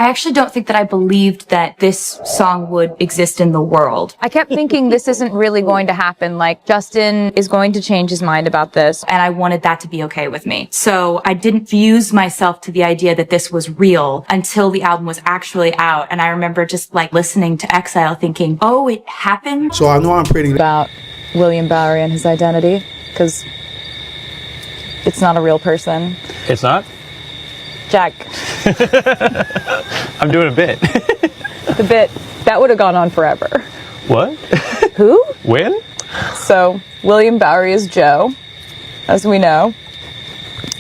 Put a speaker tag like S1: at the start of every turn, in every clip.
S1: I actually don't think that I believed that this song would exist in the world.
S2: I kept thinking this isn't really going to happen. Like, Justin is going to change his mind about this.
S1: And I wanted that to be okay with me. So I didn't fuse myself to the idea that this was real until the album was actually out. And I remember just like listening to Exile thinking, oh, it happened.
S3: So I know I'm pretty
S2: about William Bowery and his identity, because it's not a real person.
S4: It's not?
S2: Jack.
S4: I'm doing a bit.
S2: The bit, that would have gone on forever.
S4: What?
S2: Who?
S4: When?
S2: So, William Bowery is Joe, as we know.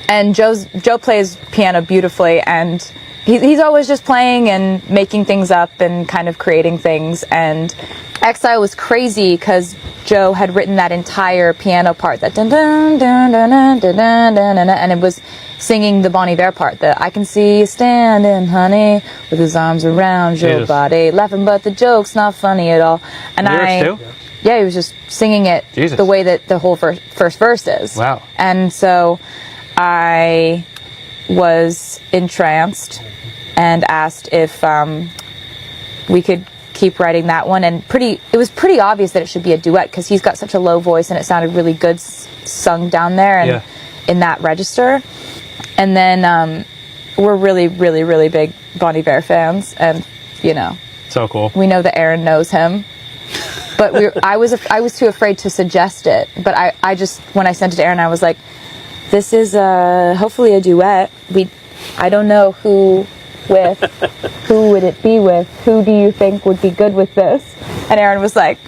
S2: And Joe plays piano beautifully, and he's always just playing and making things up and kind of creating things. And Exile was crazy because Joe had written that entire piano part, that dun dun dun dun dun dun dun dun dun, and it was singing the Bon Iver part, that I can see you standing, honey, with his arms around your body, laughing, but the joke's not funny at all. And yeah, he was just singing it the way that the whole first verse is.
S4: Wow. And
S2: so I was entranced and asked if we could keep writing that one, and it was pretty obvious that it should be a duet because he's got such a low voice and it sounded really good sung down there and in that register. And then we're really, really, really big Bon Iver fans, and you know,
S4: so cool.
S2: We know that Aaron knows him, but I was too afraid to suggest it. But I just, when I sent it to Aaron, I was like, this is hopefully a duet. I don't know who would it be with? Who do you think would be good with this? And Aaron was like,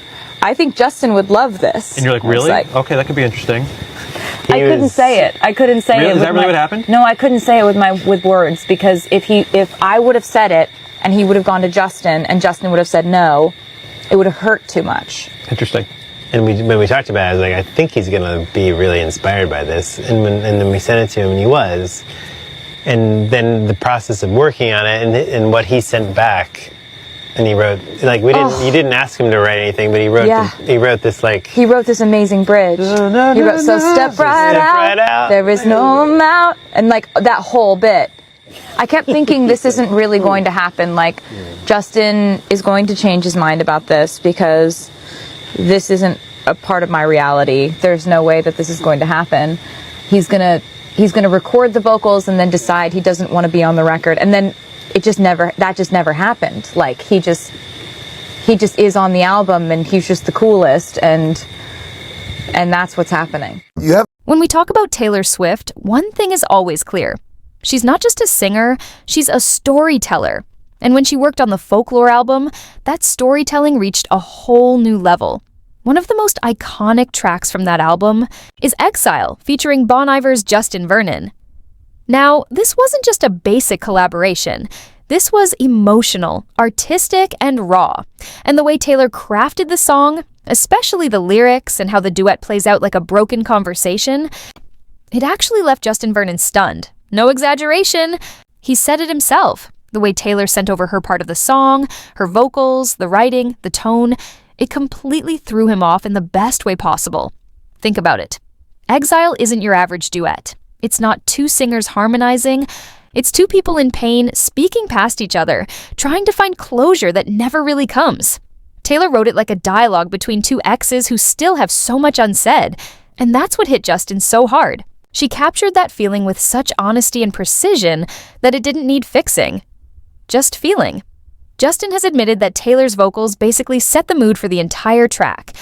S2: I think Justin would love this.
S4: And you're like, really? Okay, that could be interesting.
S2: I couldn't say it.
S4: Really? Is that really what happened?
S2: No, I couldn't say it with words, because if I would have said it and he would have gone to Justin and Justin would have said no, it would have hurt too much.
S4: Interesting.
S5: And when we talked about it, I was like, I think he's going to be really inspired by this. And then we sent it to him, and he was. And then the process of working on it and what he sent back, and he wrote, like, you didn't ask him to write anything, but he wrote this, like,
S2: he wrote this amazing bridge. He wrote, so step right out, there is no amount, and like that whole bit. I kept thinking this isn't really going to happen. Like, Justin is going to change his mind about this because this isn't a part of my reality. There's no way that this is going to happen. He's gonna record the vocals and then decide he doesn't want to be on the record, and then that just never happened. Like, he just is on the album, and he's just the coolest, and that's what's happening.
S6: When we talk about Taylor Swift, one thing is always clear. She's not just a singer, she's a storyteller. And when she worked on the Folklore album, that storytelling reached a whole new level. One of the most iconic tracks from that album is Exile, featuring Bon Iver's Justin Vernon. Now, this wasn't just a basic collaboration. This was emotional, artistic, and raw. And the way Taylor crafted the song, especially the lyrics and how the duet plays out like a broken conversation, it actually left Justin Vernon stunned. No exaggeration. He said it himself. The way Taylor sent over her part of the song, her vocals, the writing, the tone, it completely threw him off in the best way possible. Think about it. Exile isn't your average duet. It's not two singers harmonizing. It's two people in pain speaking past each other, trying to find closure that never really comes. Taylor wrote it like a dialogue between two exes who still have so much unsaid, and that's what hit Justin so hard. She captured that feeling with such honesty and precision that it didn't need fixing. Just feeling. Justin has admitted that Taylor's vocals basically set the mood for the entire track.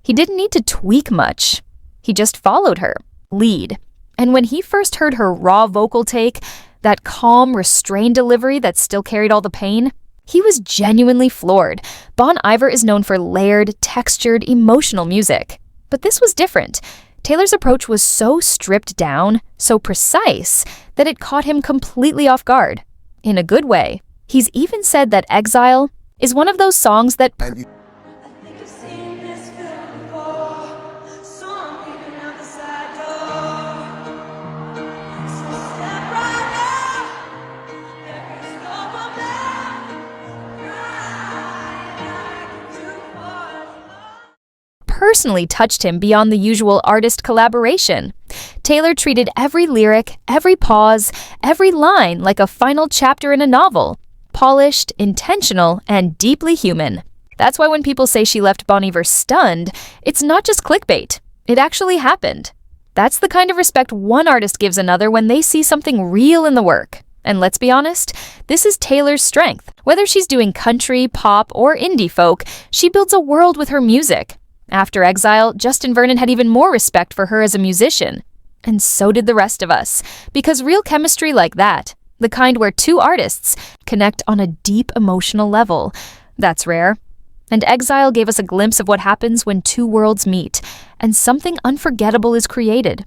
S6: He didn't need to tweak much. He just followed her lead. And when he first heard her raw vocal take, that calm, restrained delivery that still carried all the pain, he was genuinely floored. Bon Iver is known for layered, textured, emotional music. But this was different. Taylor's approach was so stripped down, so precise, that it caught him completely off guard. In a good way. He's even said that Exile is one of those songs that personally touched him beyond the usual artist collaboration. Taylor treated every lyric, every pause, every line like a final chapter in a novel. Polished, intentional, and deeply human. That's why when people say she left Bon Iver stunned, it's not just clickbait. It actually happened. That's the kind of respect one artist gives another when they see something real in the work. And let's be honest, this is Taylor's strength. Whether she's doing country, pop, or indie folk, she builds a world with her music. After Exile, Justin Vernon had even more respect for her as a musician. And so did the rest of us. Because real chemistry like that, the kind where two artists connect on a deep emotional level, that's rare. And Exile gave us a glimpse of what happens when two worlds meet, and something unforgettable is created.